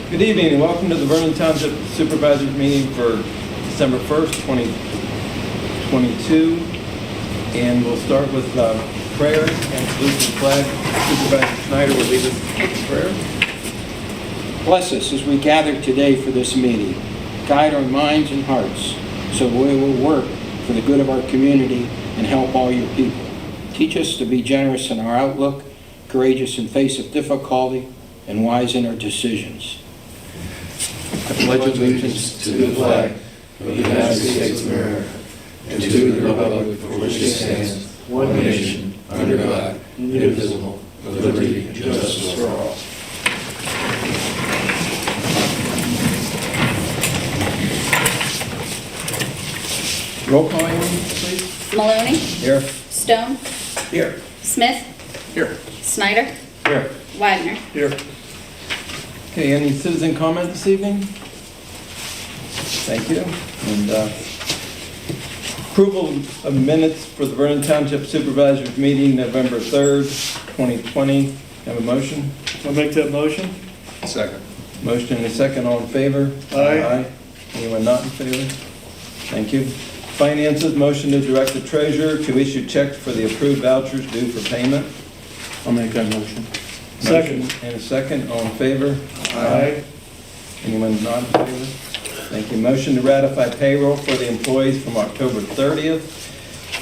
Good evening and welcome to the Vernon Township Supervisors meeting for December 1st, 2022. And we'll start with prayer and salute the flag. Supervisor Schneider will lead us in prayer. Bless us as we gather today for this meeting. Guide our minds and hearts so we will work for the good of our community and help all your people. Teach us to be generous in our outlook, courageous in face of difficulty, and wise in our decisions. I pledge allegiance to the flag of the United States of America and to the republic for which it stands, one nation, under God, indivisible, with liberty and justice for all. Roll call, Amy, please. Maloney. Here. Stone. Here. Smith. Here. Snyder. Here. Wagner. Here. Okay, any citizen comment this evening? Thank you. And approval of minutes for the Vernon Township Supervisors meeting November 3rd, 2020. Have a motion? I'll make that motion. Second. Motion and a second. All in favor? Aye. Anyone not in favor? Thank you. Finances, motion to direct the treasurer to issue checks for the approved vouchers due for payment. I'll make that motion. Motion Second. and a second. All in favor? Aye. Anyone not in favor? Thank you. Motion to ratify payroll for the employees from October 30th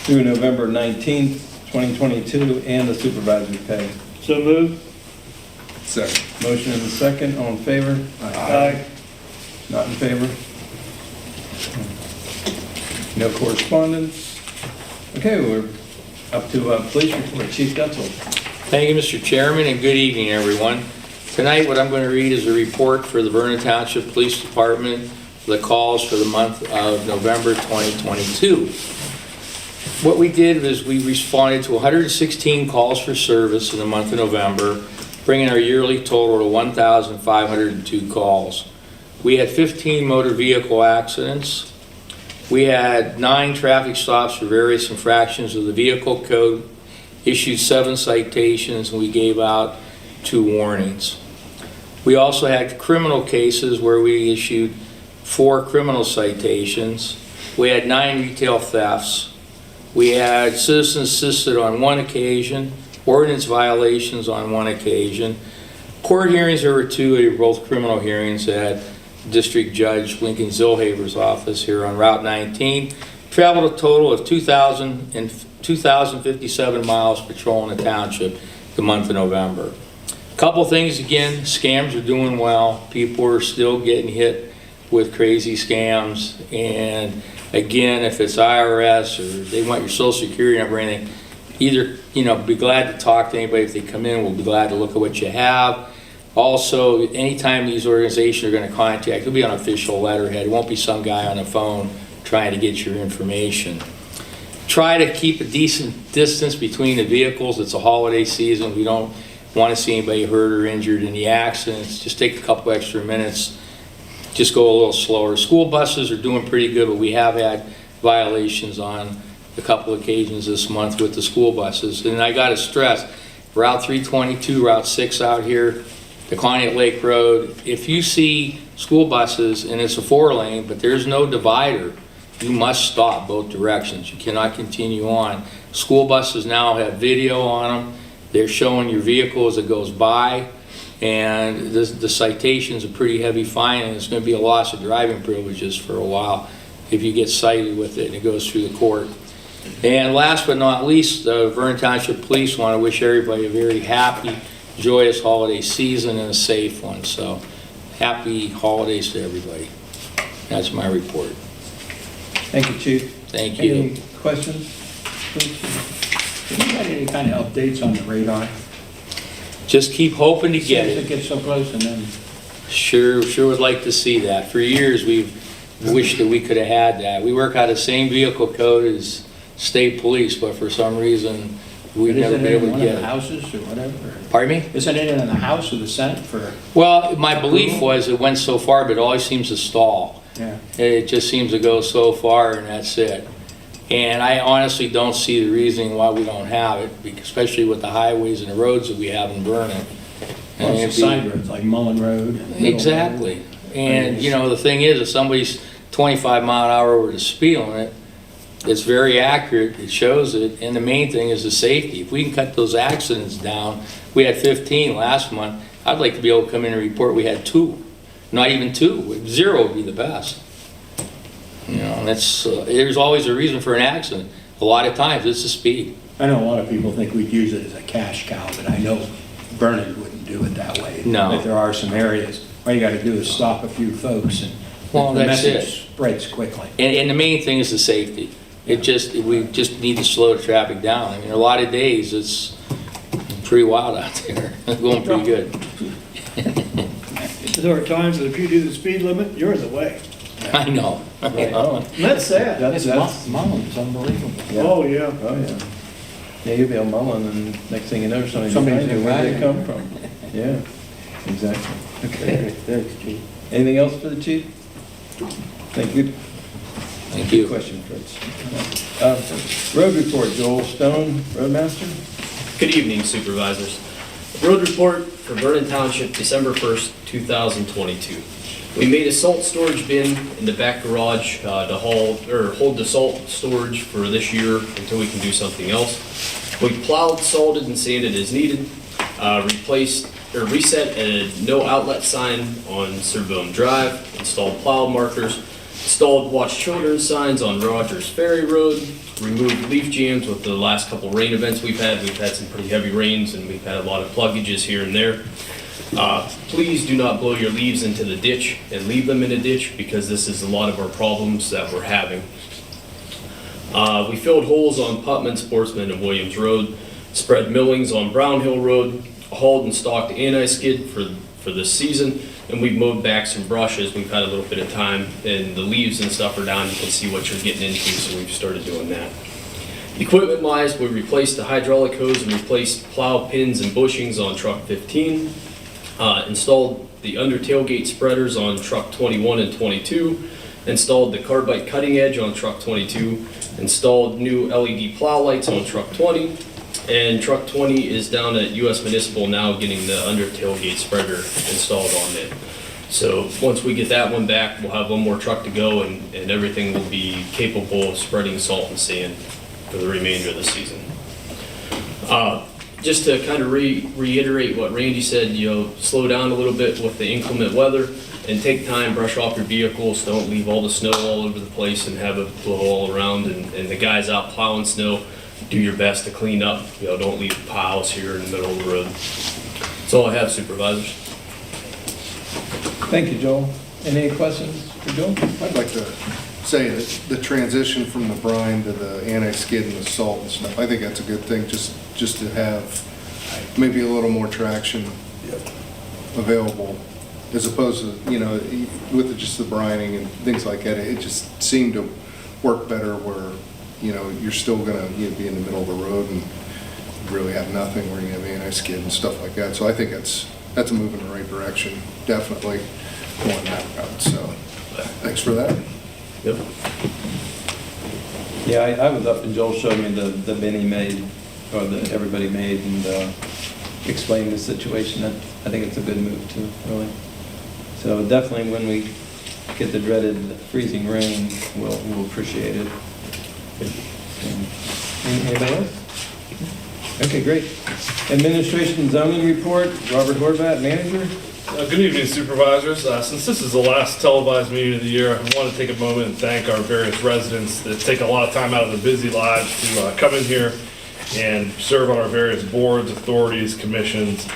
through November 19th, 2022, and the supervisor's pay. So moved. Second. Motion and a second. All in favor? Aye. Not in favor? No correspondence. Okay, we're up to police report. Chief Gutzel. Thank you, Mr. Chairman, and good evening, everyone. Tonight, what I'm going to read is a report for the Vernon Township Police Department for the calls for the month of November 2022. What we did was we responded to 116 calls for service in the month of November, bringing our yearly total to 1,502 calls. We had 15 motor vehicle accidents. We had 9 traffic stops for various infractions of the vehicle code, issued 7 citations, and we gave out 2 warnings. We also had criminal cases where we issued 4 criminal citations. We had 9 retail thefts. We had citizen assisted on 1 occasion, ordinance violations on 1 occasion. Court hearings, there were 2, they were both criminal hearings at District Judge Lincoln Zillhaber's office here on Route 19. Traveled a total of 2,057 miles patrolling the township the month of November. Couple things again, scams are doing well. People are still getting hit with crazy scams. And again, if it's IRS or they want your social security number or anything, either, be glad to talk to anybody if they come in. We'll be glad to look at what you have. Also, anytime these organizations are going to contact, it'll be on official letterhead. It won't be some guy on the phone trying to get your information. Try to keep a decent distance between the vehicles. It's a holiday season. We don't want to see anybody hurt or injured in the accidents. Just take a couple extra minutes. Just go a little slower. School buses are doing pretty good, but we have had violations on a couple occasions this month with the school buses. And I got to stress, Route 322, Route 6 out here, the Conneaut Lake Road, if you see school buses and it's a 4-lane, but there's no divider, you must stop both directions. You cannot continue on. School buses now have video on them. They're showing your vehicle as it goes by, and the citation's a pretty heavy fine, and it's going to be a loss of driving privileges for a while if you get cited with it and it goes through the court. And last but not least, the Vernon Township Police want to wish everybody a very happy, joyous holiday season and a safe one. So happy holidays to everybody. That's my report. Thank you, Chief. Thank you. Any questions? Please? Have you got any kind of updates on the radar? Just keep hoping to get Seems it. to get so close and then... Sure would like to see that. For years we've wished that we could have had that. We work out the same vehicle code as state police, but for some reason we've never been able to get Isn't it in one of the it. houses or whatever? Pardon me? Isn't it in the House or the Senate for... Well, my belief was it went so far, but it always seems to stall. Yeah. It just seems to go so far and that's it. And I honestly don't see the reasoning why we don't have it, especially with the highways and the roads that we have in Vernon. Well, And it's it'd a be- side roads like Mullen Road. Middle Exactly. And, you know, the thing is, if somebody's 25 mile an hour over the speed limit, it's very accurate, it shows it, and the main thing is the safety. If we can cut those accidents down, we had 15 last month, I'd like to be able to come in and report we had 2. Not even 2, 0 would be the best. You know, and that's, there's always a reason for an accident. A lot of times, it's the speed. I know a lot of people think we'd use it as a cash cow, but I know Vernon wouldn't do it that way. No. But there are some areas, all you gotta do is stop a few folks and Well, the that's message it. spreads quickly. And the main thing is the safety. We just need to slow the traffic down. I mean, a lot of days, it's pretty wild out there, going pretty good. There are times that if you do the speed limit, you're in the way. I know. Oh, And that's sad. that's, Mullen's unbelievable. yeah. Oh, yeah. Oh, yeah. Yeah, you'll be on Mullen, and next thing you know, somebody's Somebody's behind you, where they behind come from. Yeah, exactly. Okay. Thanks, Chief. Anything else for the chief? Thank you. Thank Good you. question, Fritz. Road report, Joel Stone, Roadmaster. Good evening, Supervisors. Road report for Vernon Township, December 1st, 2022. We made a salt storage bin in the back garage to hold the salt storage for this year until we can do something else. We plowed, salted, and sanded as needed. Reset a no outlet sign on Cerbone Drive. Installed plow markers. Installed watch children signs on Rogers Ferry Road. Removed leaf jams with the last couple rain events we've had. We've had some pretty heavy rains and we've had a lot of pluggages here and there. Please do not blow your leaves into the ditch and leave them in a ditch because this is a lot of our problems that we're having. We filled holes on Putman, Sportsman, and Williams Road. Spread millings on Brown Hill Road. Hauled and stocked anti-skid for this season. And we've mowed back some brushes. We've had a little bit of time and the leaves and stuff are down. You can see what you're getting into, so we've started doing that. Equipment-wise, we replaced the hydraulic hose and replaced plow pins and bushings on truck 15. Installed the under tailgate spreaders on truck 21 and 22. Installed the carbide cutting edge on truck 22. Installed new LED plow lights on truck 20. And truck 20 is down at US Municipal now getting the under tailgate spreader installed on it. So once we get that one back, we'll have one more truck to go and everything will be capable of spreading salt and sand for the remainder of the season. Just to kind of reiterate what Randy said, you know, slow down a little bit with the inclement weather and take time, brush off your vehicles. Don't leave all the snow all over the place and have it blow all around. And the guys out plowing snow, do your best to clean up. You know, don't leave piles here in the middle of the road. That's all I have, Supervisors. Thank you, Joel. Any questions for Joel? I'd like to say that the transition from the brine to the anti-skid and the salt and stuff, I think that's a good thing, just to have maybe a little more traction available, as opposed to, you know, with just the brining and things like that, it just seemed to work better where, you know, you're still gonna be in the middle of the road and really have nothing where you have anti-skid and stuff like that. So I think that's a move in the right direction, definitely going that route. So thanks for that. Yep. Yeah, I was up and Joel showed me the bin he made, or that everybody made, and explained the situation. I think it's a good move too, really. So definitely when we get the dreaded freezing rain, we'll appreciate it. Anybody else? Okay, great. Administration and zoning report, Robert Horvat, manager. Good evening, Supervisors. Since this is the last televised meeting of the year, I want to take a moment and thank our various residents that take a lot of time out of their busy lives to come in here and serve on our various boards, authorities, commissions.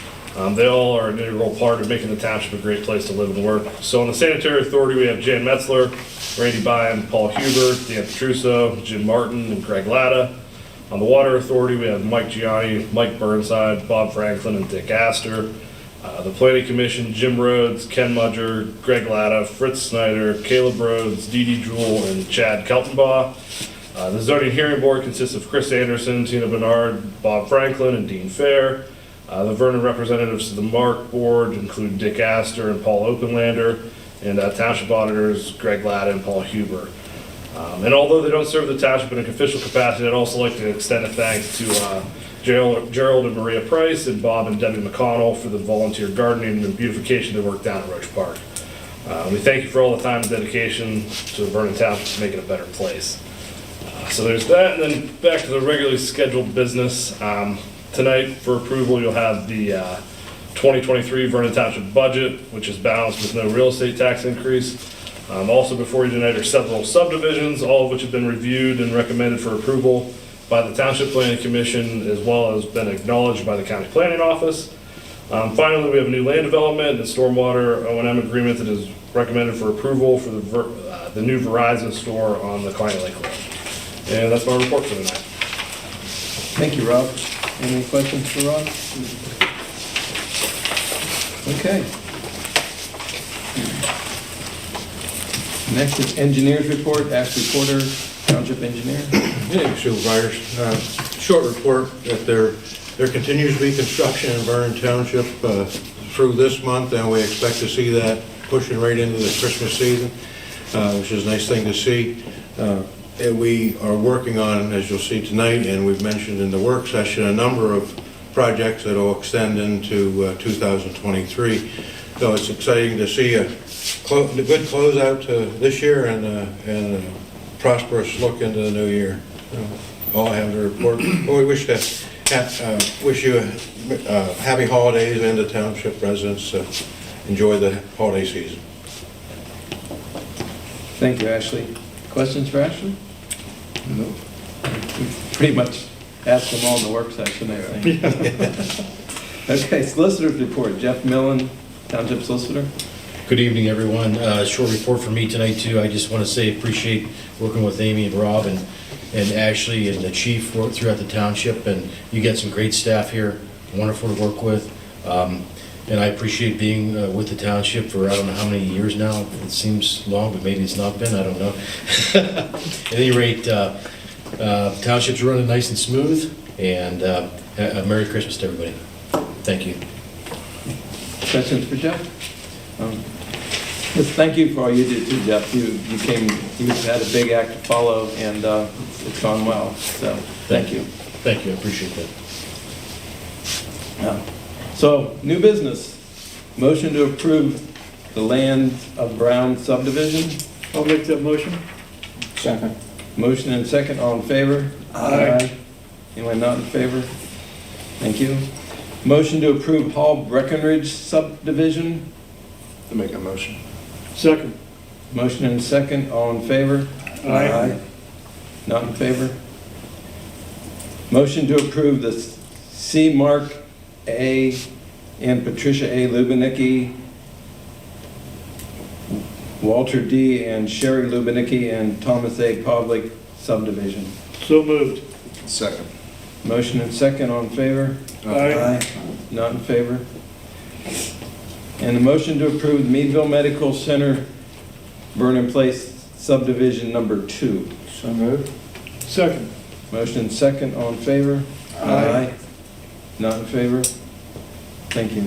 They all are an integral part of making the township a great place to live and work. So on the sanitary authority, we have Jan Metzler, Randy Byan, Paul Huber, Dan Petruso, Jim Martin, and Greg Latta. On the water authority, we have Mike Gianni, Mike Burnside, Bob Franklin, and Dick Astor. The planning commission, Jim Rhodes, Ken Mudger, Greg Latta, Fritz Snyder, Caleb Rhodes, Dee Dee Jewell, and Chad Keltenbaugh. The zoning hearing board consists of Chris Anderson, Tina Bernard, Bob Franklin, and Dean Fair. The Vernon representatives to the MARC board include Dick Astor and Paul Openlander, and township auditors Greg Latta and Paul Huber. And although they don't serve the township in an official capacity, I'd also like to extend a thanks to Gerald and Maria Price, and Bob and Debbie McConnell for the volunteer gardening and beautification they work down at Roach Park. We thank you for all the time and dedication to Vernon Township to make it a better place. So there's that, and then back to the regularly scheduled business. Tonight, for approval, you'll have the 2023 Vernon Township budget, which is balanced with no real estate tax increase. Also before you tonight are several subdivisions, all of which have been reviewed and recommended for approval by the Township Planning Commission, as well as been acknowledged by the County Planning Office. Finally, we have a new land development and stormwater O&M agreement that is recommended for approval for the new Verizon store on the Klein Lake Road. And that's my report for tonight. Thank you, Rob. Any questions for Rob? Okay. Next is engineers report. Ashley Porter, Township Engineer. Yeah, Supervisors, short report that there continues to be construction in Vernon Township through this month, and we expect to see that pushing right into the Christmas season, which is a nice thing to see. And we are working on, as you'll see tonight, and we've mentioned in the work session, a number of projects that will extend into 2023. So it's exciting to see a good closeout to this year and a prosperous look into the new year. All I have to report. Well, we wish you happy holidays, and the township residents enjoy the holiday season. Thank you, Ashley. Questions for Ashley? No. We've pretty much asked them all in the work session, I think. Okay, solicitor's report. Jeff Millen, Township Solicitor. Good evening, everyone. Short report from me tonight, too. I just want to say appreciate working with Amy and Rob and Ashley and the chief throughout the township, and you got some great staff here, wonderful to work with. And I appreciate being with the township for I don't know how many years now. It seems long, but maybe it's not been. I don't know. At any rate, township's running nice and smooth, and a Merry Christmas to everybody. Thank you. Questions for Jeff? Yes, thank you for all you did too, Jeff. You had a big act to follow, and it's gone well. So thank you. Thank you. I appreciate that. So, new business. Motion to approve the land of Brown subdivision. I'll make that motion. Second. Motion and second, all in favor? Aye. Anyone not in favor? Thank you. Motion to approve Hall Breckenridge subdivision. To make a motion. Second. Motion and second, all in favor? Aye. Not in favor? Motion to approve the C. Mark A. and Patricia A. Lubinicki, Walter D. and Sherry Lubinicki, and Thomas A. Pavlik subdivision. So moved. Second. Motion and second, all in favor? Aye. Not in favor? And a motion to approve the Meadville Medical Center, Vernon Place subdivision number 2. So moved. Second. Motion and second, all in favor? Aye. Not in favor? Thank you.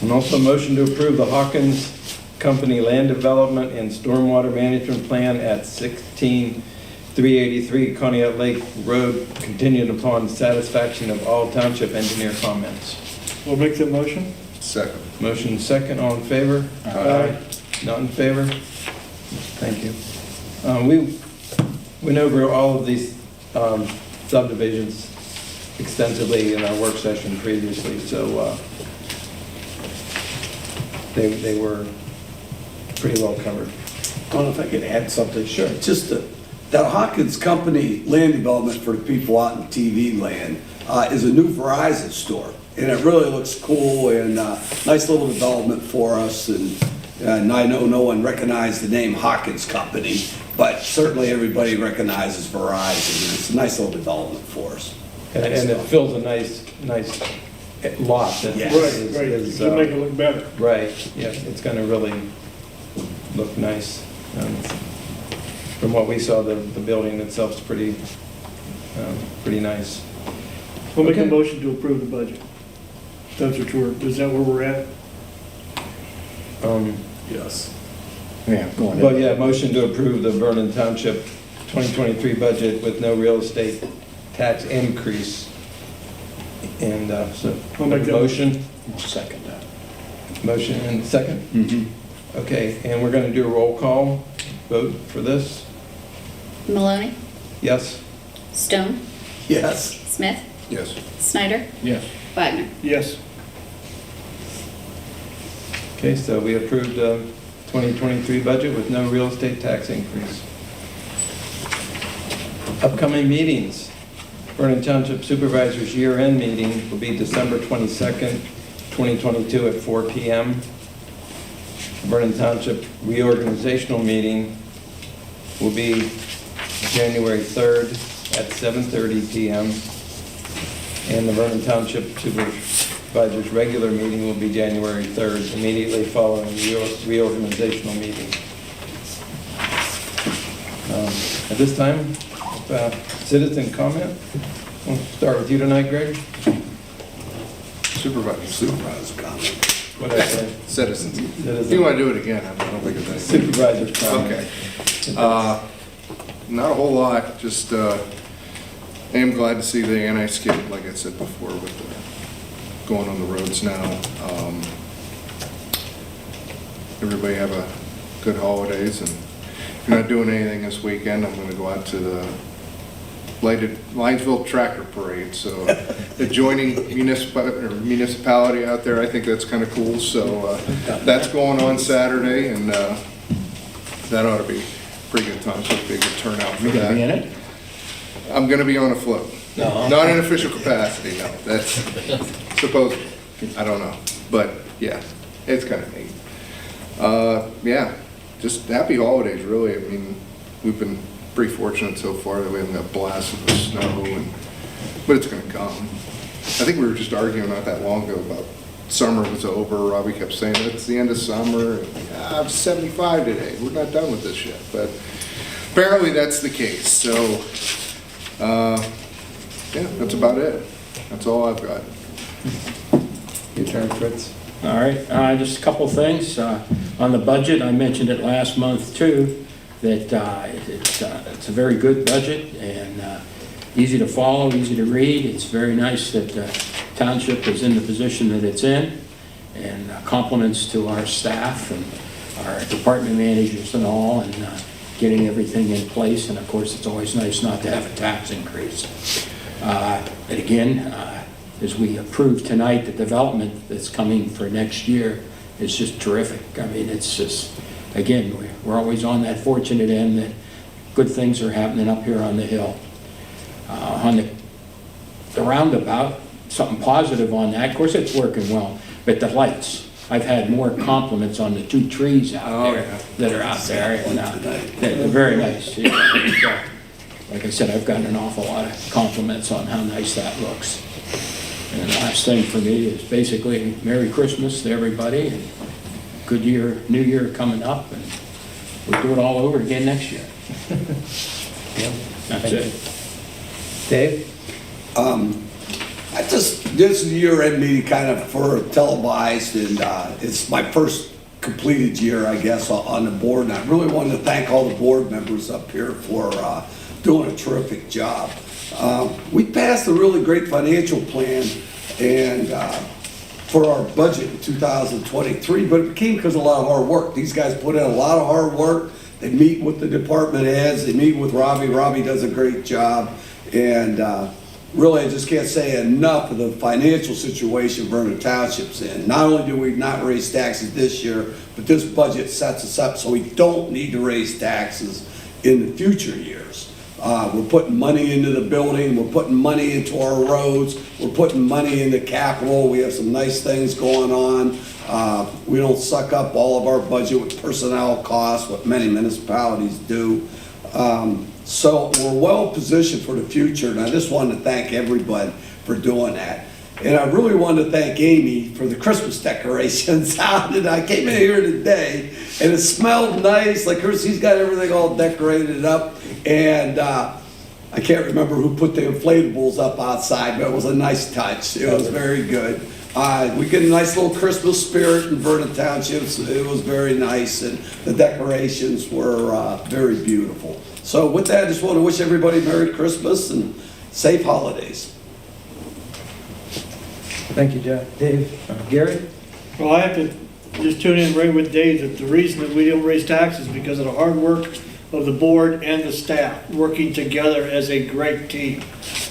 And also a motion to approve the Hawkins Company Land Development and Stormwater Management Plan at 16383 Conneaut Lake Road, contingent upon satisfaction of all township engineer comments. We'll make that motion. Second. Motion second, all in favor? Aye. Not in favor? Thank you. We went over all of these subdivisions extensively in our work session previously, so they were pretty well covered. I don't know if I could add something. Sure. Just that Hawkins Company land development for the people out in TV land is a new Verizon store. And it really looks cool and nice little development for us. And I know no one recognized the name Hawkins Company, but certainly everybody recognizes Verizon. And it's a nice little development for us. And it fills a nice lot. That Yes. Right. is, To make it look better. right, yeah, it's going to really look nice. From what we saw, the building itself is pretty nice. We'll make a Okay. motion to approve the budget. That's what is that where we're at? Yes. Yeah, go on. Well, yeah, motion to approve the Vernon Township 2023 budget with no real estate tax increase. And so, I'll make that motion, Second that. motion and second? Mm-hmm. Okay, and we're going to do a roll call vote for this? Maloney, Yes? Stone, Yes. Smith, Yes. Snyder, Yes. Wagner. Yes. Okay, so we approved 2023 budget with no real estate tax increase. Upcoming meetings. Vernon Township Supervisors year-end meeting will be December 22nd, 2022 at 4 p.m. Vernon Township reorganizational meeting will be January 3rd at 7:30 p.m. And the Vernon Township Supervisors regular meeting will be January 3rd, immediately following the reorganizational meeting. At this time, citizen comment. We'll start with you tonight, Greg. Supervisor comment. What did I say? Citizens. If Citizen. you want to do it again, I don't think it's anything. Supervisor's comment. Okay. Not a whole lot, just, I am glad to see the anti-skid, like I said before, with the, going on the roads now. Everybody have a good holidays, and if you're not doing anything this weekend, I'm gonna go out to the lighted Linesville Tractor Parade, so adjoining municipality out there, I think that's kind of cool, so that's going on Saturday, and that ought to be a pretty good time, so big turnout for You gonna be in that. it? I'm gonna be on a float. No. Not in official capacity, no, that's supposed, I don't know, but yeah, it's kind of neat. Yeah, just happy holidays, really. I mean, we've been pretty fortunate so far that we haven't got blasted with snow, but it's gonna come. I think we were just arguing not that long ago about summer was over. Robbie kept saying it's the end of summer. I'm 75 today. We're not done with this yet, but apparently that's the case. So, yeah, that's about it. That's all I've got. Your turn, Fritz. All right, just a couple things. On the budget, I mentioned it last month too, that it's a very good budget and easy to follow, easy to read. It's very nice that Township is in the position that it's in, and compliments to our staff and our department managers and all, and getting everything in place. And of course, it's always nice not to have a tax increase. And again, as we approve tonight, the development that's coming for next year is just terrific. I mean, it's just, again, we're always on that fortunate end that good things are happening up here on the hill. On the roundabout, something positive on that, of course it's working well, but the lights, I've had more compliments on the 2 trees out there that are out there, and they're very nice. Yeah. Like I said, I've gotten an awful lot of compliments on how nice that looks. And the last thing for me is basically Merry Christmas to everybody, and good year, New Year coming up, and we'll do it all over again next year. That's it. Dave? This year-end meeting kind of for televised, and it's my first completed year, I guess, on the board. And I really wanted to thank all the board members up here for doing a terrific job. We passed a really great financial plan and for our budget in 2023, but it came because of a lot of hard work. These guys put in a lot of hard work. They meet with the department heads. They meet with Robbie. Robbie does a great job. And really, I just can't say enough of the financial situation Vernon Township's in. Not only do we not raise taxes this year, but this budget sets us up so we don't need to raise taxes in the future years. We're putting money into the building, we're putting money into our roads, we're putting money into capital. We have some nice things going on. We don't suck up all of our budget with personnel costs, what many municipalities do. So we're well positioned for the future, and I just wanted to thank everybody for doing that. And I really wanted to thank Amy for the Christmas decorations out. And I came in here today, and it smelled nice. Like she's got everything all decorated up. And I can't remember who put the inflatables up outside, but it was a nice touch. It was very good. We get a nice little Christmas spirit in Vernon Township. So it was very nice, and the decorations were very beautiful. So with that, I just want to wish everybody Merry Christmas and safe holidays. Thank you, Jeff. Dave, Gary? Well, I have to just tune in right with Dave, that the reason that we don't raise taxes is because of the hard work of the board and the staff, working together as a great team.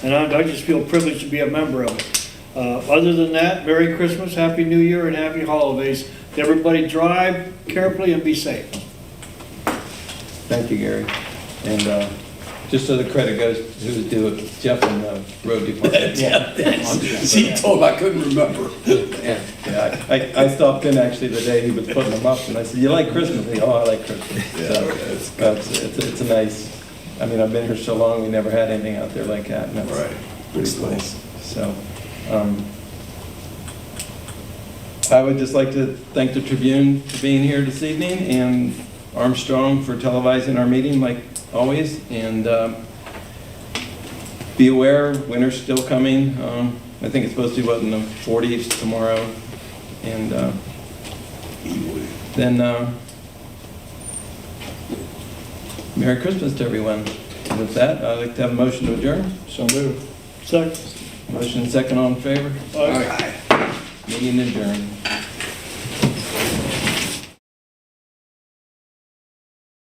And I just feel privileged to be a member of it. Other than that, Merry Christmas, Happy New Year, and Happy Holidays. Everybody drive carefully and be safe. Thank you, Gary. And just so the credit goes to who's due it, Jeff in the road department. See, he told him I couldn't remember. Yeah, I stopped in actually the day he was putting them up, and I said, "You like Christmas?" He said, "Oh, I like Christmas." So, it's a nice, I mean, I've been here so long, we never had anything out there like that, and that's Right. pretty cool. So, I would just like to thank the Tribune for being here this evening, and Armstrong for televising our meeting like always, and be aware, winter's still coming. I think it's supposed to be, what, in the 40s tomorrow, and then Merry Christmas to everyone. And with that, I'd like to have a motion to adjourn. So move. Second. Motion second, all in favor? Aye. Meeting adjourned.